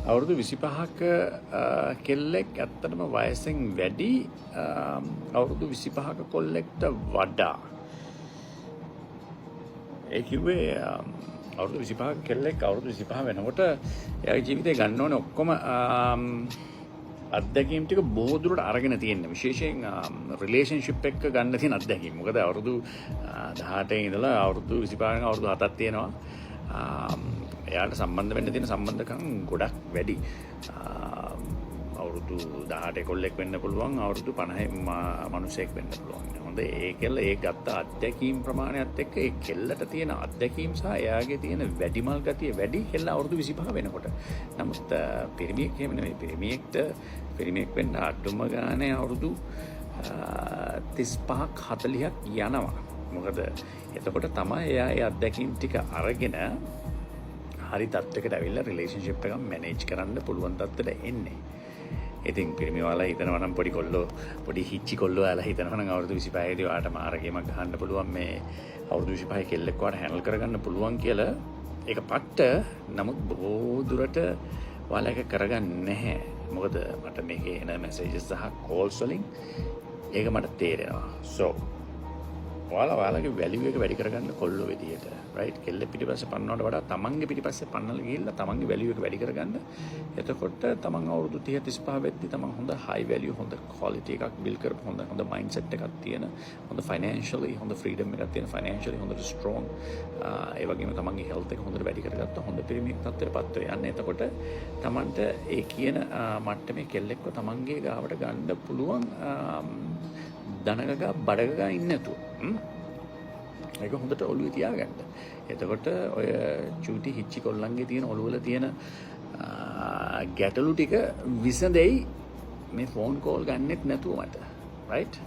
අවුරුදු 25ක කෙල්ලෙක් ඇත්තටම වයසෙන් වැඩි අවුරුදු 25ක කොල්ලෙක්ට වඩා. ඒ කිව්වේ අවුරුදු 25ක කෙල්ලෙක් අවුරුදු 25 වෙනකොට එයාගේ ජීවිතේ ගන්න ඕනේ ඔක්කොම අත්දැකීම් ටික බොහෝ දුරට අරගෙන තියෙනවා. විශේෂයෙන් රිලේෂන්ෂිප් එක්ක ගන්න තියෙන අත්දැකීම්. මොකද අවුරුදු 18 ඉඳලා අවුරුදු 25 අවුරුදු 7ක් තියෙනවා. එයාට සම්බන්ධ වෙන්න තියෙන සම්බන්ධකම් ගොඩක් වැඩි. අවුරුදු 18 කොල්ලෙක් වෙන්න පුළුවන්, අවුරුදු 50 මිනිසෙක් වෙන්න පුළුවන්. හොඳ ඒ කෙල්ල ඒ ගත්ත අත්දැකීම් ප්‍රමාණයත් එක්ක ඒ කෙල්ලට තියෙන අත්දැකීම් සහ එයාගේ තියෙන වැඩිමල් ගතිය වැඩි කෙල්ල අවුරුදු 25 වෙනකොට. නමුත් පිරිමියෙක් එහෙම නෙමෙයි. පිරිමියෙක් වෙන්න අඩුම ගානේ අවුරුදු 35ක් 40ක් යනවා. මොකද එතකොට තමයි එයා ඒ අත්දැකීම් ටික අරගෙන හරි තත්ත්වයකට ඇවිල්ලා රිලේෂන්ෂිප් එක මැනේජ් කරන්න පුළුවන් තත්ත්වයට එන්නේ. ඉතින් පිරිමිවාලා හිතනවා නම් පොඩි හිච්චි කොල්ලෝ ආලා හිතනවා නම් අවුරුදු 25 දී ඔයාට මාරගේමක් ගහන්න පුළුවන් මේ අවුරුදු 25 කෙල්ලෙක් වාට හැන්ඩල් කරගන්න පුළුවන් කියලා. ඒක පට්ට. නමුත් බොහෝ දුරට ඔයාලා ඒක කරගන්නේ නැහැ. මොකද මට මේකේ එන මැසේජස් සහ කෝල්ස් වලින් ඒක මට තේරෙනවා. so ඔයාලගේ වැලියු එක වැඩි කරගන්න කොල්ලෝ විදියට රයිට්. කෙල්ල පිටිපස්සේ පන්නනවට වඩා තමන්ගේ පිටිපස්සේ පන්නලා ගිහිල්ලා තමන්ගේ වැලියු එක වැඩි කරගන්න. එතකොට තමන් අවුරුදු 30 35 වෙද්දි තමන් හොඳ හයි වැලියු හොඳ ක්වොලිටි එකක් බිල්ඩ් කරපු හොඳ මයින්ඩ්සෙට් එකක් තියෙන හොඳ ෆයිනෑන්ෂියලි හොඳ ෆ්‍රීඩම් එකක් තියෙන ෆයිනෑන්ෂියලි හොඳ ස්ට්‍රෝං ඒ වගේම තමන්ගේ හෙල්ත් එක හොඳට වැඩි කරගත්ත හොඳ පිරිමියෙක් තත්ත්වයටපත් වෙන්න. එතකොට තමන්ට ඒ කියන මට්ටමේ කෙල්ලෙක්ව තමන්ගේ ගාවට ගන්න පුළුවන් දනගගා බඩගගා ඉන්නේ නැතුව. ඒක හොඳට ඔළුවේ තියාගන්න. එතකොට ඔය චූටි හිච්චි කොල්ලන්ගේ තියෙන ඔළුවල තියෙන ගැටලු ටික විසඳෙයි මේ ෆෝන් කෝල් ගන්නෙත් නැතුව මට. රයිට්?